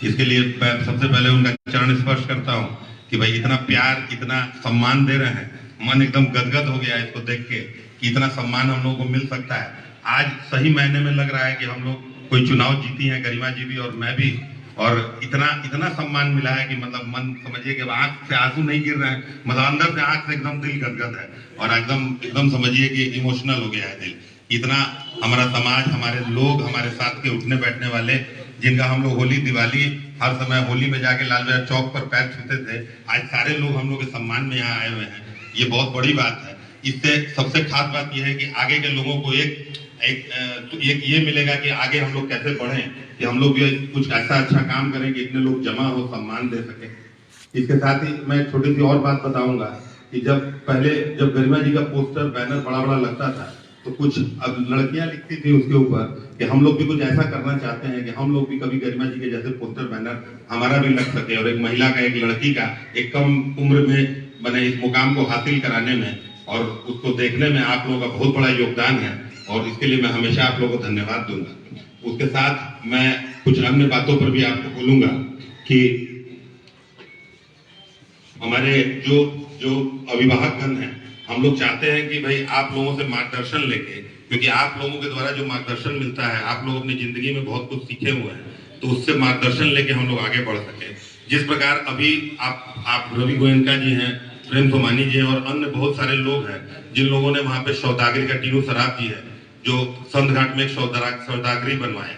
इसके लिए मैं सबसे पहले उनका चरण स्पर्श करता हूँ कि भाई इतना प्यार, इतना सम्मान दे रहे हैं। मन एकदम गदगद हो गया है इसको देख के कि इतना सम्मान हम लोगों को मिल सकता है। आज सही मायने में लग रहा है कि हम लोग कोई चुनाव जीती हैं, गरिमा जी भी और मैं भी, और इतना इतना सम्मान मिला है कि मतलब मन समझिए कि आंख से आंसू नहीं गिर रहे हैं, मतलब अंदर से आंख से एकदम दिल गदगद है और एकदम एकदम समझिए कि इमोशनल हो गया है दिल। इतना हमारा समाज, हमारे लोग, हमारे साथ के उठने बैठने वाले, जिनका हम लोग होली दिवाली हर समय होली में जाके लाल बाजार चौक पर पैर छूते थे, आज सारे लोग हम लोग के सम्मान में यहाँ आए हुए हैं। ये बहुत बड़ी बात है। इससे सबसे खास बात यह है कि आगे के लोगों को एक ये मिलेगा कि आगे हम लोग कैसे बढ़े, कि हम लोग भी कुछ ऐसा अच्छा काम करें कि इतने लोग जमा हो, सम्मान दे सके। इसके साथ ही मैं छोटी सी और बात बताऊंगा कि जब गरिमा जी का पोस्टर बैनर बड़ा बड़ा लगता था तो कुछ अब लड़कियां लिखती थी उसके ऊपर कि हम लोग भी कुछ ऐसा करना चाहते हैं कि हम लोग भी कभी गरिमा जी के जैसे पोस्टर बैनर हमारा भी लग सके, और एक महिला का, एक लड़की का एक कम उम्र में बने इस मुकाम को हासिल कराने में और उसको देखने में आप लोगों का बहुत बड़ा योगदान है, और इसके लिए मैं हमेशा आप लोगों को धन्यवाद दूंगा। उसके साथ मैं कुछ अन्य बातों पर भी आपको बोलूंगा कि हमारे जो जो अभिभावकगण हैं, हम लोग चाहते हैं कि भाई आप लोगों से मार्गदर्शन लेके, क्योंकि आप लोगों के द्वारा जो मार्गदर्शन मिलता है, आप लोग अपनी जिंदगी में बहुत कुछ सीखे हुए हैं, तो उससे मार्गदर्शन लेके हम लोग आगे बढ़ सके। जिस प्रकार अभी आप रवि गोयनका जी हैं, प्रेम सोमानी जी हैं और अन्य बहुत सारे लोग हैं जिन लोगों ने वहां पे सौदागरी का, टीनू सराफ जी है जो संत घाट में एक सौदागरी बनवाए,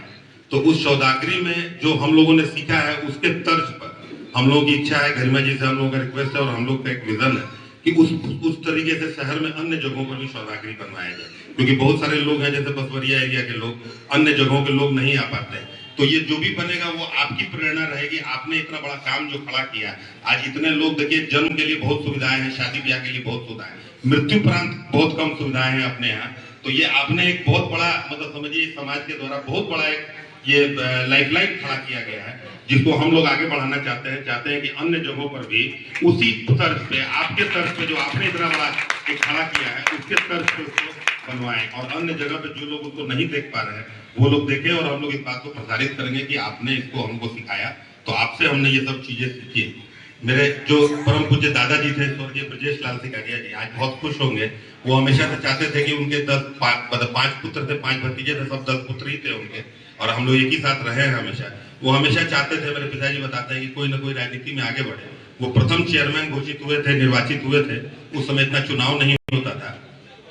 तो उस सौदागरी में जो हम लोगों ने सीखा है उसके तर्ज पर हम लोगों की इच्छा है, गरिमा जी से हम लोगों का रिक्वेस्ट है और हम लोग का एक विजन है कि उस तरीके से शहर में अन्य जगहों पर भी सौदागरी बनवाया जाए, क्योंकि बहुत सारे लोग हैं जैसे बसवरिया एरिया के लोग, अन्य जगहों के लोग नहीं आ पाते हैं। तो ये जो भी बनेगा वो आपकी प्रेरणा रहेगी। आपने इतना बड़ा काम जो खड़ा किया, आज इतने लोग देखिए, जन्म के लिए बहुत सुविधाएं हैं, शादी ब्याह के लिए बहुत सुविधाएं, मृत्यु उपरांत बहुत कम सुविधाएं हैं अपने यहाँ। तो ये आपने एक बहुत बड़ा, मतलब समझिए समाज के द्वारा बहुत बड़ा एक ये लाइफलाइन खड़ा किया गया है, जिसको हम लोग आगे बढ़ाना चाहते हैं कि अन्य जगहों पर भी उसी तर्ज पे, आपके तर्ज पे जो आपने इतना बड़ा एक खड़ा किया है, उसके तर्ज पे उसको बनवाएं, और अन्य जगह पे जो लोग उसको नहीं देख पा रहे हैं वो लोग देखें, और हम लोग इस बात को प्रसारित करेंगे कि आपने इसको हमको सिखाया, तो आपसे हमने ये सब चीजें सीखी। मेरे जो परम पूज्य दादाजी थे स्वर्गीय ब्रजेश लाल सिकारिया जी, आज बहुत खुश होंगे। वो हमेशा से चाहते थे कि उनके 5 पुत्र थे, 5 भतीजे थे, सब 10 पुत्र ही थे उनके, और हम लोग एक ही साथ रहे हैं हमेशा। वो हमेशा चाहते थे, मेरे पिताजी बताते हैं कि कोई ना कोई राजनीति में आगे बढ़े। वो प्रथम चेयरमैन घोषित हुए थे, निर्वाचित हुए थे, उस समय इतना चुनाव नहीं होता था,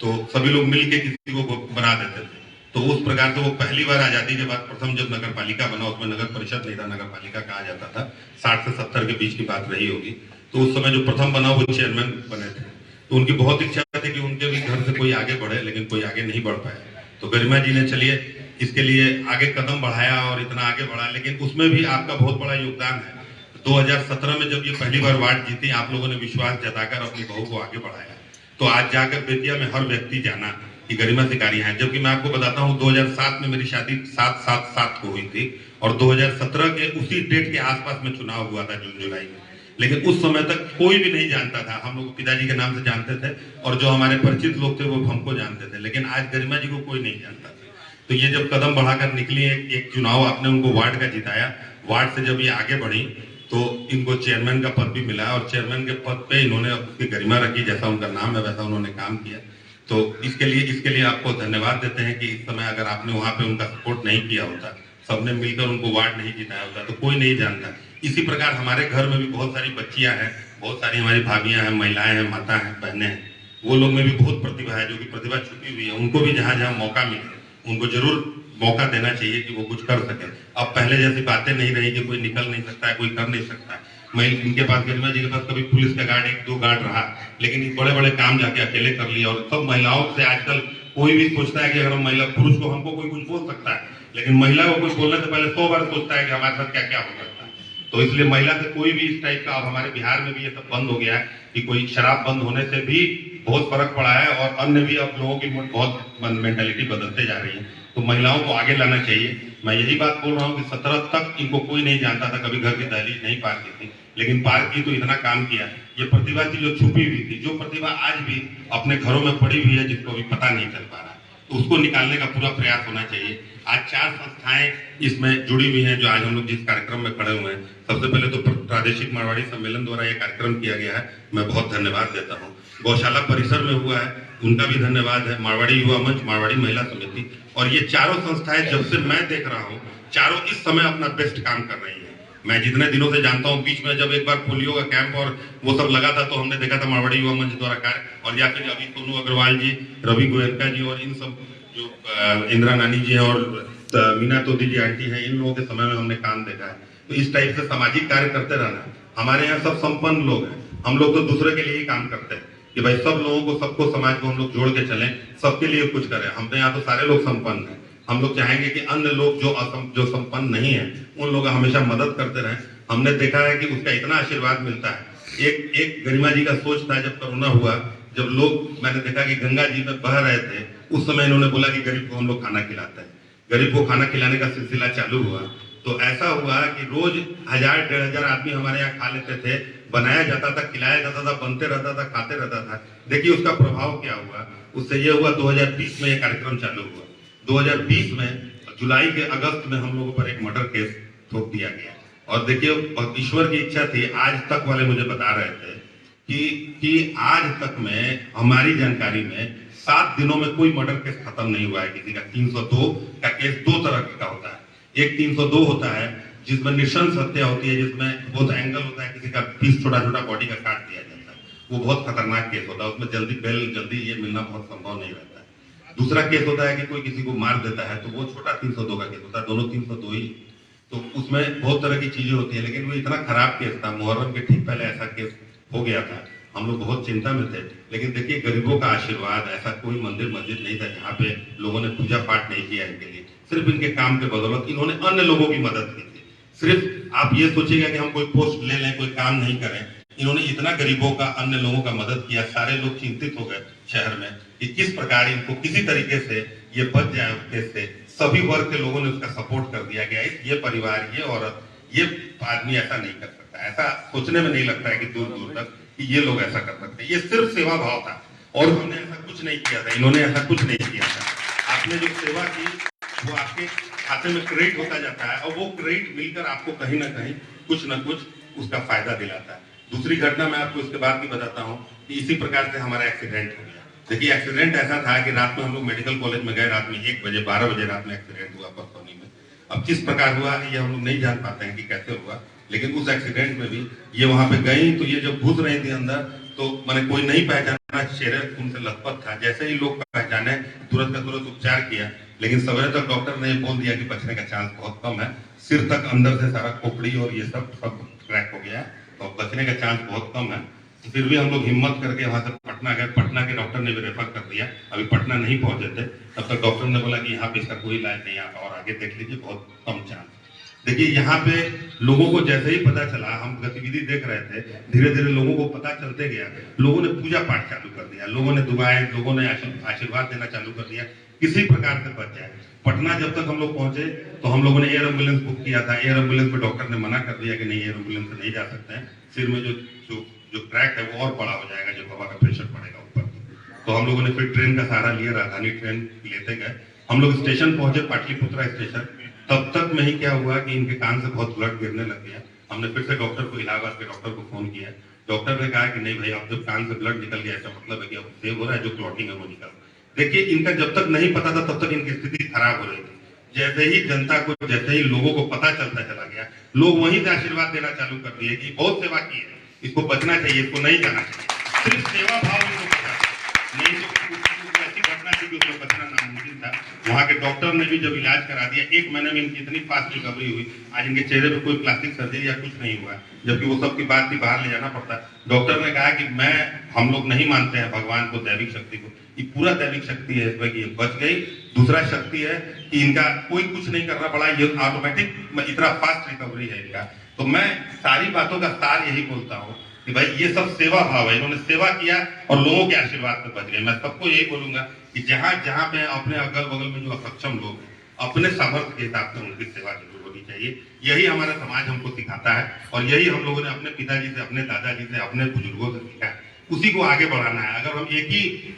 तो सभी लोग मिलके किसी को बना देते थे। तो उस प्रकार से वो पहली बार आजादी के बाद प्रथम जब नगर पालिका बना, उसमें नगर परिषद नहीं था, नगर पालिका कहा जाता था, 60 से 70 के बीच की बात रही होगी। तो उस समय जो प्रथम बना वो चेयरमैन बने थे, तो उनकी बहुत इच्छा थी कि उनके भी घर से कोई आगे बढ़े, लेकिन कोई आगे नहीं बढ़ पाया। तो गरिमा जी ने चलिए इसके लिए आगे कदम बढ़ाया और इतना आगे बढ़ा, लेकिन उसमें भी आपका बहुत बड़ा योगदान है। 2017 में जब ये पहली बार वार्ड जीती, आप लोगों ने विश्वास जताकर अपनी बहू को आगे बढ़ाया, तो आज जाकर बेतिया में हर व्यक्ति जाना कि गरिमा सिकारिया है। जबकि मैं आपको बताता हूँ 2007 में मेरी शादी 7/7/7 को हुई थी, और 2017 के उसी डेट के आसपास में चुनाव हुआ था, जून जुलाई में, लेकिन उस समय तक कोई भी नहीं जानता था। हम लोग पिताजी के नाम से जानते थे, और जो हमारे परिचित लोग थे वो हमको जानते थे, लेकिन आज गरिमा जी को कोई नहीं जानता था। तो ये जब कदम बढ़ाकर निकली, एक चुनाव आपने उनको वार्ड का जिताया, वार्ड से जब ये आगे बढ़ी तो इनको चेयरमैन का पद भी मिला, और चेयरमैन के पद पे इन्होंने उसकी गरिमा रखी, जैसा उनका नाम है वैसा उन्होंने काम किया। तो इसके लिए आपको धन्यवाद देते हैं कि इस समय अगर आपने वहां पे उनका सपोर्ट नहीं किया होता, सबने मिलकर उनको वार्ड नहीं जिताया होता, तो कोई नहीं जानता। इसी प्रकार हमारे घर में भी बहुत सारी बच्चियां हैं, बहुत सारी हमारी भाभियां हैं, महिलाएं हैं, माता हैं, बहनें हैं, वो लोग में भी बहुत प्रतिभा है, जो कि प्रतिभा छुपी हुई है। उनको भी जहां जहां मौका मिले उनको जरूर मौका देना चाहिए कि वो कुछ कर सके। अब पहले जैसी बातें नहीं रही कि कोई निकल नहीं सकता है, कोई कर नहीं सकता है। इनके पास, गरिमा जी के पास कभी पुलिस का गार्ड 1-2 गार्ड रहा, लेकिन बड़े बड़े काम जाके अकेले कर लिया। और सब महिलाओं से आजकल कोई भी सोचता है कि अगर हम महिला, पुरुष को हमको कोई कुछ बोल सकता है, लेकिन महिला को कुछ बोलने से पहले 100 बार सोचता है कि हमारे साथ क्या क्या हो सकता है। तो इसलिए महिला से कोई भी इस टाइप का, अब हमारे बिहार में भी ये सब बंद हो गया है कि कोई शराब बंद होने से भी बहुत फर्क पड़ा है, और अन्य भी अब लोगों की बहुत मेंटेलिटी बदलते जा रही है। तो महिलाओं को आगे लाना चाहिए। मैं यही बात बोल रहा हूँ कि 17 तक इनको कोई नहीं जानता था, कभी घर की दहलीज नहीं पार की थी, लेकिन पार की तो इतना काम किया। ये प्रतिभा थी जो छुपी हुई थी, जो प्रतिभा आज भी अपने घरों में पड़ी हुई है, जिसको भी पता नहीं चल पा रहा। तो उसको निकालने का पूरा प्रयास होना चाहिए। आज 4 संस्थाएं इसमें जुड़ी हुई हैं जो आज हम लोग जिस कार्यक्रम में खड़े हुए हैं। सबसे पहले तो प्रादेशिक मारवाड़ी सम्मेलन द्वारा यह कार्यक्रम किया गया है, मैं बहुत धन्यवाद देता हूँ। गौशाला परिसर में हुआ है, उनका भी धन्यवाद है। मारवाड़ी युवा मंच, मारवाड़ी महिला समिति, और ये चारों संस्थाएं जब से मैं देख रहा हूँ, चारों इस समय अपना बेस्ट काम कर रही है। मैं जितने दिनों से जानता हूँ, बीच में जब एक बार पोलियो का कैंप और वो सब लगा था, तो हमने देखा था मारवाड़ी युवा मंच द्वारा कार्य, और या फिर अभी सोनू अग्रवाल जी, रवि गोयनका जी और इन सब जो इंदिरा नानी जी हैं और मीना तोदी जी आंटी हैं, इन लोगों के समय में हमने काम देखा है। तो इस टाइप से सामाजिक कार्य करते रहना। हमारे यहाँ सब संपन्न लोग हैं, हम लोग तो दूसरे के लिए ही काम करते हैं कि भाई सब लोगों को, सबको, समाज को हम लोग जोड़ के चलें, सबके लिए कुछ करें। हमने यहाँ तो सारे लोग संपन्न हैं, हम लोग चाहेंगे कि अन्य लोग जो संपन्न नहीं है, उन लोग हमेशा मदद करते रहें। हमने देखा है कि उसका इतना आशीर्वाद मिलता है। एक गरिमा जी का सोच था जब कोरोना हुआ, जब लोग, मैंने देखा कि गंगा जी में बह रहे थे, उस समय इन्होंने बोला कि गरीब को हम लोग खाना खिलाते हैं। गरीब को खाना खिलाने का सिलसिला चालू हुआ, तो ऐसा हुआ कि रोज 1000-1500 आदमी हमारे यहाँ खा लेते थे। बनाया जाता था, खिलाया जाता था, बनते रहता था, खाते रहता था। देखिए उसका प्रभाव क्या हुआ। उससे ये हुआ 2020 में ये कार्यक्रम चालू हुआ। 2020 में जुलाई के अगस्त में हम लोगों पर एक मर्डर केस ठोक दिया गया, और देखिए ईश्वर की इच्छा थी, आज तक वाले मुझे बता रहे थे कि आज तक में हमारी जानकारी में 7 दिनों में कोई मर्डर केस खत्म नहीं हुआ है किसी का। 302 का केस 2 तरह का होता है। एक 302 होता है जिसमें नृशंस हत्या होती है, जिसमें बहुत एंगल होता है, किसी का पीस छोटा छोटा बॉडी का काट दिया जाता है, वो बहुत खतरनाक केस होता है। उसमें जल्दी ये मिलना बहुत संभव नहीं रहता है। दूसरा केस होता है कि कोई किसी को मार देता है, तो वो छोटा 302 का केस होता है, दोनों 302 ही। तो उसमें बहुत तरह की चीजें होती है, लेकिन वो इतना खराब केस था। मुहर्रम के ठीक पहले ऐसा केस हो गया था, हम लोग बहुत चिंता में थे। लेकिन देखिए गरीबों का आशीर्वाद, ऐसा कोई मंदिर मस्जिद नहीं था जहाँ पे लोगों ने पूजा पाठ नहीं किया इनके लिए। सिर्फ इनके काम के बदौलत इन्होंने अन्य लोगों की मदद की थी। सिर्फ आप ये सोचिएगा कि हम कोई पोस्ट ले लें, कोई काम नहीं करें, इन्होंने इतना गरीबों का, अन्य लोगों का मदद किया। सारे लोग चिंतित हो गए शहर में कि किस प्रकार इनको किसी तरीके से ये बच जाए उस केस से। सभी वर्ग के लोगों ने उसका सपोर्ट कर दिया गया। ये परिवार, ये औरत, ये आदमी ऐसा नहीं कर सकता। ऐसा सोचने में नहीं लगता है कि दूर दूर तक कि ये लोग ऐसा कर सकते हैं। ये सिर्फ सेवा भाव था, और हमने ऐसा कुछ नहीं किया था, इन्होंने ऐसा कुछ नहीं किया था। आपने जो सेवा की वो आपके खाते में क्रेडिट होता जाता है, और वो क्रेडिट मिलकर आपको कहीं ना कहीं कुछ ना कुछ उसका फायदा दिलाता है। दूसरी घटना मैं आपको इसके बाद भी बताता हूँ कि इसी प्रकार से हमारा एक्सीडेंट हो गया। देखिए एक्सीडेंट ऐसा था कि रात में हम लोग मेडिकल कॉलेज में गए, रात में 1 बजे, 12 बजे रात में एक्सीडेंट हुआ परसौनी में। अब किस प्रकार हुआ ये हम लोग नहीं जान पाते हैं कि कैसे हुआ, लेकिन उस एक्सीडेंट में भी ये वहां पे गई, तो ये जब घुस रही थी अंदर, तो मैंने कोई नहीं पहचाना, चेहरे खून से लथपथ था। जैसे ही लोग पहचाने, तुरंत का तुरंत उपचार किया, लेकिन सवेरे तक डॉक्टर ने बोल दिया कि बचने का चांस बहुत कम है। सिर तक अंदर से सारा खोपड़ी और ये सब क्रैक हो गया, तो बचने का चांस बहुत कम है। तो फिर भी हम लोग हिम्मत करके वहां से पटना गए। पटना के डॉक्टर ने भी रेफर कर दिया। अभी पटना नहीं पहुंचे थे, तब तक डॉक्टर ने बोला कि यहाँ पे इसका कोई इलाज नहीं आता, और आगे देख लीजिए बहुत कम चांस। देखिए यहाँ पे लोगों को जैसे ही पता चला, हम गतिविधि देख रहे थे, धीरे धीरे लोगों को पता चलते गया, लोगों ने पूजा पाठ चालू कर दिया, लोगों ने दुआएं, लोगों ने आशीर्वाद देना चालू कर दिया, किसी प्रकार से बच जाए। पटना जब तक हम लोग पहुंचे, तो हम लोगों ने एयर एम्बुलेंस बुक किया था। एयर एम्बुलेंस में डॉक्टर ने मना कर दिया कि नहीं, एयर एम्बुलेंस से नहीं जा सकते हैं, सिर में जो क्रैक है वो और बड़ा हो जाएगा जब हवा का प्रेशर पड़ेगा ऊपर। तो हम लोगों ने फिर ट्रेन का सहारा लिया, राजधानी ट्रेन लेते गए। हम लोग स्टेशन पहुंचे, पाटलिपुत्रा स्टेशन। तब तक में ही क्या हुआ कि इनके कान से बहुत ब्लड गिरने लग गया। हमने फिर से डॉक्टर को, इलाहाबाद के डॉक्टर को फोन किया। डॉक्टर ने कहा कि नहीं भाई, अब जब कान से ब्लड निकल गया, ऐसा मतलब है कि अब सेव हो रहा है, जो क्लॉटिंग है वो निकल। देखिए इनका जब तक नहीं पता था, तब तक इनकी स्थिति खराब हो रही थी। जैसे ही जनता को, जैसे ही लोगों को पता चलता चला गया, लोग वहीं से आशीर्वाद देना चालू कर दिए कि बहुत सेवा की है, इसको बचना चाहिए, इसको नहीं जाना चाहिए। सिर्फ सेवा भाव इनको पता नहीं, तो ऐसी घटना थी कि उसको बचना नामुमकिन था। वहाँ के डॉक्टर ने भी जब इलाज करा दिया, 1 महीने में इनकी इतनी फास्ट रिकवरी हुई, आज इनके चेहरे पे कोई प्लास्टिक सर्जरी या कुछ नहीं हुआ, जबकि वो सब की बात थी, बाहर ले जाना पड़ता। डॉक्टर ने कहा कि हम लोग नहीं मानते हैं भगवान को, दैविक शक्ति को, ये पूरा दैविक शक्ति है इसमें कि ये बच गई। दूसरा शक्ति है कि इनका कोई कुछ नहीं करना पड़ा, ये ऑटोमेटिक इतना फास्ट रिकवरी है इनका। तो मैं सारी बातों का सार यही बोलता हूँ कि भाई ये सब सेवा भाव है, इन्होंने सेवा किया और लोगों के आशीर्वाद से बच गए। मैं सबको यही बोलूंगा कि जहां जहां पे अपने अगल बगल में जो असक्षम लोग हैं, अपने सामर्थ्य के हिसाब से उनकी सेवा जरूर होनी चाहिए। यही हमारा समाज हमको सिखाता है, और यही हम लोगों ने अपने पिताजी से, अपने दादाजी से, अपने बुजुर्गों से सीखा उसी को आगे बढ़ाना है। अगर हम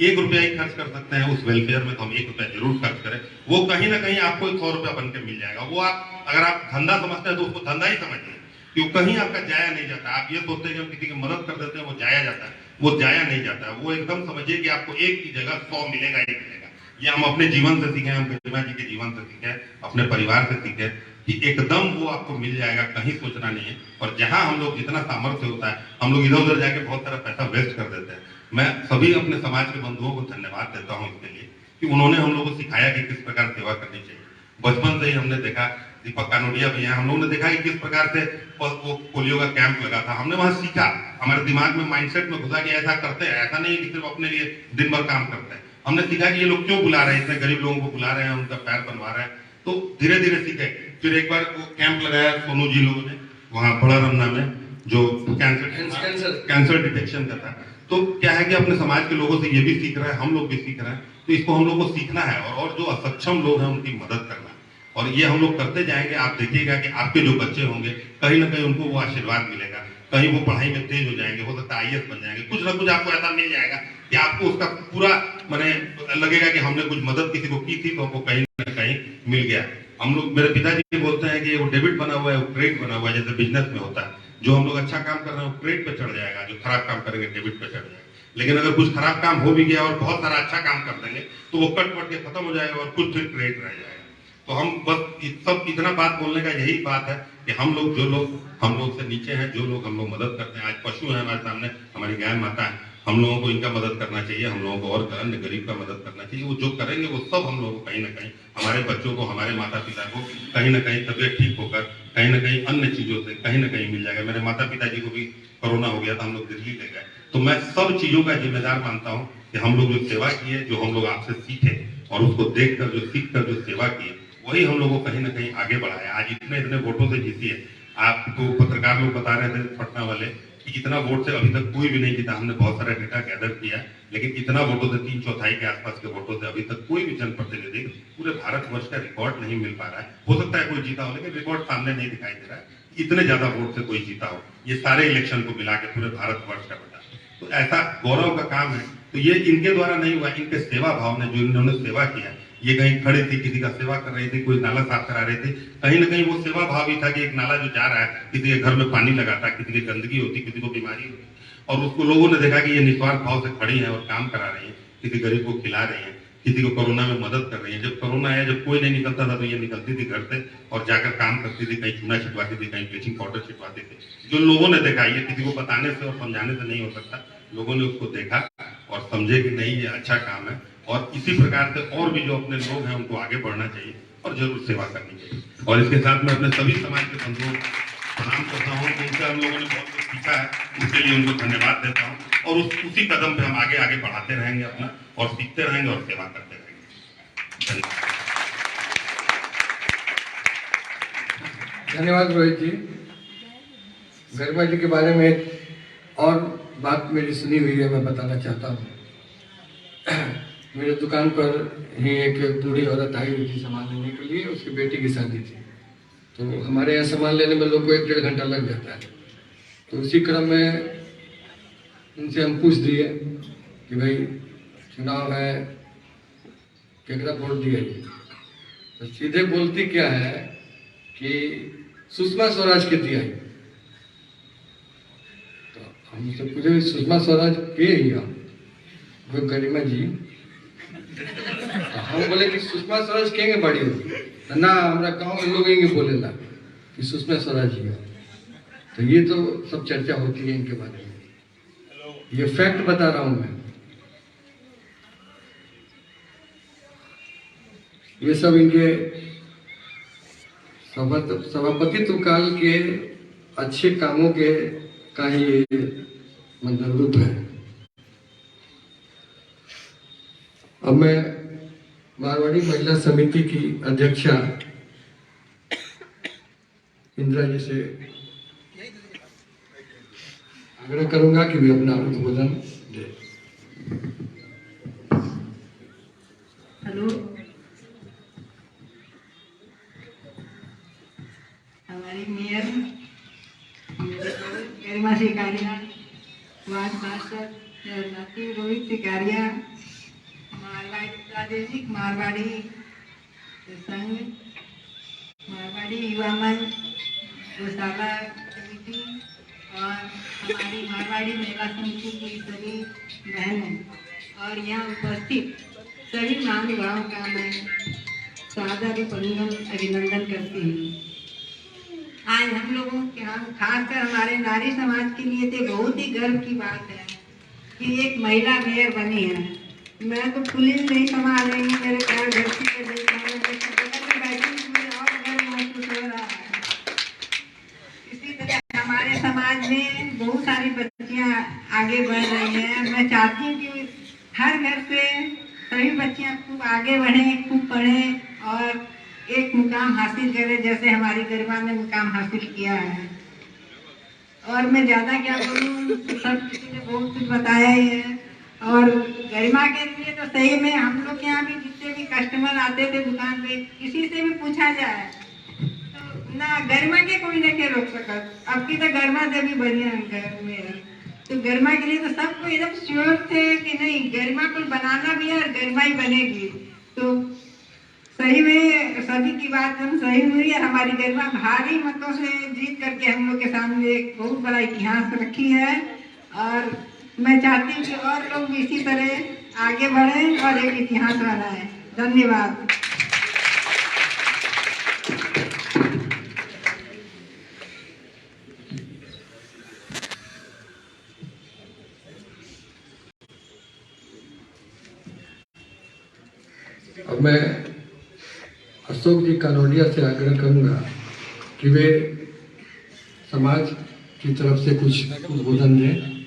एक रुपया ही खर्च कर सकते हैं उस वेलफेयर में, तो हम 1 रुपया जरूर खर्च करें। वो कहीं ना कहीं आपको 100 रुपया बन के मिल जाएगा। वो आप अगर आप धंधा समझते हैं तो उसको धंधा ही समझिए, कि वो कहीं आपका जाया नहीं जाता। आप ये सोचते हैं कि हम किसी की मदद कर देते हैं वो जाया जाता है, वो जाया नहीं जाता है। वो एकदम समझिए कि आपको 1 की जगह 100 मिलेगा ही मिलेगा। ये हम अपने जीवन से सीखे, हम गरिमा जी के जीवन से सीखे, अपने परिवार से सीखे कि एकदम वो आपको मिल जाएगा, कहीं सोचना नहीं है। और जहां हम लोग जितना सामर्थ्य होता है, हम लोग इधर उधर जाके बहुत सारा पैसा वेस्ट कर देते हैं। मैं सभी अपने समाज के बंधुओं को धन्यवाद देता हूं इसके लिए कि उन्होंने हम लोगों को सिखाया कि किस प्रकार सेवा करनी चाहिए। बचपन से ही हमने देखा, दीपक कानोडिया भैया, हम लोगों ने देखा कि किस प्रकार से वो पोलियो का कैंप लगा था। हमने वहां सीखा, हमारे दिमाग में माइंडसेट में घुसा कि ऐसा करते हैं। ऐसा नहीं कि सिर्फ अपने लिए दिन भर काम करते हैं। हमने सीखा कि ये लोग क्यों बुला रहे हैं, इतने गरीब लोगों को बुला रहे हैं, उनका पैर बनवा रहे हैं। तो धीरे धीरे सीखे। फिर एक बार वो कैंप लगाया सोनू जी लोगों ने वहां बड़ा रमना में, जो कैंसर डिटेक्शन का था। तो क्या है कि अपने समाज के लोगों से ये भी सीख रहे हैं, हम लोग भी सीख रहे हैं। तो इसको हम लोग को सीखना है, और जो असक्षम लोग हैं उनकी मदद करना। और ये हम लोग करते जाएंगे। आप देखिएगा कि आपके जो बच्चे होंगे, कहीं ना कहीं उनको वो आशीर्वाद मिलेगा, कहीं वो पढ़ाई में तेज हो जाएंगे, हो सकता है IAS बन जाएंगे। कुछ ना कुछ आपको ऐसा मिल जाएगा कि आपको उसका पूरा माने लगेगा कि हमने कुछ मदद किसी को की थी, तो हमको कहीं ना कहीं मिल गया। हम लोग, मेरे पिताजी बोलते हैं कि वो डेबिट बना हुआ है, वो क्रेडिट बना हुआ है, जैसे बिजनेस में होता है। जो हम लोग अच्छा काम कर रहे हैं वो क्रेडिट पे चढ़ जाएगा, जो खराब काम करेंगे डेबिट पे चढ़ जाएगा। लेकिन अगर कुछ खराब काम हो भी गया और बहुत सारा अच्छा काम कर देंगे, तो वो कट के खत्म हो जाएगा और कुछ फिर क्रेडिट रह जाएगा। तो हम बस सब इतना बात बोलने का यही बात है कि हम लोग, जो लोग हम लोग से नीचे हैं, जो लोग हम लोग मदद करते हैं, आज पशु है हमारे सामने, हमारी गाय माता है, हम लोगों को इनका मदद करना चाहिए। हम लोगों को और अन्य गरीब का मदद करना चाहिए। वो जो करेंगे वो सब हम लोगों को कहीं ना कहीं, हमारे बच्चों को, हमारे माता पिता को कहीं ना कहीं तबियत ठीक होकर कहीं ना कहीं अन्य चीजों से कहीं ना कहीं मिल जाएगा। मेरे माता पिताजी को भी कोरोना हो गया था, हम लोग दिल्ली ले गए। तो मैं सब चीजों का जिम्मेदार मानता हूँ कि हम लोग जो सेवा किए, जो हम लोग आपसे सीखे और उसको देखकर जो सीख कर जो सेवा की, वही हम लोगों को कहीं ना कहीं आगे बढ़ाया। आज इतने इतने वोटों से जीती है। आपको पत्रकार लोग बता रहे थे पटना वाले कि इतना वोट से अभी तक कोई भी नहीं जीता। हमने बहुत सारा डेटा गैदर किया, लेकिन इतना वोटों से, 3/4 के आसपास के वोटों से अभी तक कोई भी जनप्रतिनिधि पूरे भारतवर्ष का रिकॉर्ड नहीं मिल पा रहा है। हो सकता है कोई जीता हो, लेकिन रिकॉर्ड सामने नहीं दिखाई दे रहा है इतने ज्यादा वोट से कोई जीता हो, ये सारे इलेक्शन को मिला के पूरे भारतवर्ष का बेटा। तो ऐसा गौरव का काम है। तो ये इनके द्वारा नहीं हुआ, इनके सेवा भाव ने, जो इन्होंने सेवा किया। ये कहीं खड़ी थी, किसी का सेवा कर रही थी, कोई नाला साफ करा रही थी, कहीं ना कहीं वो सेवा भाव ही था कि एक नाला जो जा रहा है, किसी के घर में पानी लगाता, किसी की गंदगी होती, किसी को बीमारी होती, और उसको लोगों ने देखा कि ये निस्वार्थ भाव से खड़ी है और काम करा रही है, किसी गरीब को खिला रही है, किसी को कोरोना में मदद कर रही है। जब कोरोना आया, जब कोई नहीं निकलता था, तो ये निकलती थी घर से और जाकर काम करती थी, कहीं चूना छिटवाती थी, कहीं ब्लीचिंग पाउडर छिटवाती थी। जो लोगों ने देखा, ये किसी को बताने से और समझाने से नहीं हो सकता, लोगों ने उसको देखा और समझे कि नहीं, ये अच्छा काम है। और इसी प्रकार से और भी जो अपने लोग हैं उनको आगे बढ़ना चाहिए और जरूर सेवा करनी चाहिए। और इसके साथ में अपने सभी समाज के बंधुओं को प्रणाम करता हूँ, उनसे हम लोगों ने बहुत कुछ सीखा है, उसके लिए उनको धन्यवाद देता हूँ। और उसी कदम पे हम आगे आगे बढ़ाते रहेंगे अपना, और सीखते रहेंगे और सेवा करते रहेंगे। धन्यवाद रोहित जी। गरिमा जी के बारे में और बात मेरी सुनी हुई है, मैं बताना चाहता हूँ। मेरे दुकान पर ही एक बूढ़ी औरत आई हुई थी सामान लेने के लिए, उसकी बेटी की शादी थी। तो हमारे यहाँ सामान लेने में लोग को 1-1.5 घंटा लग जाता है। तो उसी क्रम में उनसे हम पूछ दिए कि भाई चुनाव है, केकरा वोट दिए। तो सीधे बोलती क्या है कि सुषमा स्वराज के दिया। तो हमसे पूछे सुषमा स्वराज के ही वो गरिमा जी। तो हम बोले कि सुषमा स्वराज केंगे बड़ी होगी, तो ना हमारा गाँव के लोग यही बोलेला कि सुषमा स्वराज ही है। तो ये तो सब चर्चा होती है इनके बारे में, ये फैक्ट बता रहा हूं मैं। ये सब इनके सभापतित्व काल के अच्छे कामों के का ही मतलब रूप है। अब मैं मारवाड़ी महिला समिति की अध्यक्षा इंदिरा जी से आग्रह करूंगा कि वे अपना उद्बोधन दे। हेलो, हमारी मेयर गरिमा सिंह कालीराज, वार्ड पार्षद नाती रोहित सिकारिया, प्रादेशिक मारवाड़ी संघ, मारवाड़ी युवा मंच, गौशाला कमेटी और हमारी मारवाड़ी महिला समिति की सभी बहनें और यहाँ उपस्थित सभी महानुभावों का मैं सादर अभिनंदन करती हूँ। आज हम लोगों के हम खासकर हमारे नारी समाज के लिए तो बहुत ही गर्व की बात है कि एक महिला मेयर बनी है। मैं तो पुलिस नहीं संभाल रही, मेरे पैर धरती पर बैठी, मुझे और गर्व महसूस हो रहा है। इसी तरह हमारे समाज में बहुत सारी बच्चियां आगे बढ़ रही हैं। मैं चाहती हूँ कि हर घर से सभी बच्चियां खूब आगे बढ़ें, खूब पढ़ें और एक मुकाम हासिल करें, जैसे हमारी गरिमा ने मुकाम हासिल किया है। और मैं ज़्यादा क्या बोलूँ, सब किसी ने बहुत कुछ बताया ही है। और गरिमा के लिए तो सही में हम लोग यहाँ भी जितने भी कस्टमर आते थे दुकान पे, किसी से भी पूछा जाए तो ना गरिमा के कोई नहीं रोक सकत। अब की तो गरिमा देवी बढ़िया घर में है, तो गरिमा के लिए तो सबको एकदम श्योर थे कि नहीं गरिमा को बनाना भी है और गरिमा ही बनेगी। तो सही में सभी की बात हम सही हुई है। हमारी गरिमा भारी मतों से जीत करके हम लोग के सामने एक बहुत बड़ा इतिहास रखी है और मैं चाहती हूँ कि और लोग भी इसी तरह आगे बढ़ें और एक इतिहास बनाएं। धन्यवाद। अब मैं अशोक जी कानोडिया से आग्रह करूंगा कि वे समाज की तरफ से कुछ उद्बोधन दें।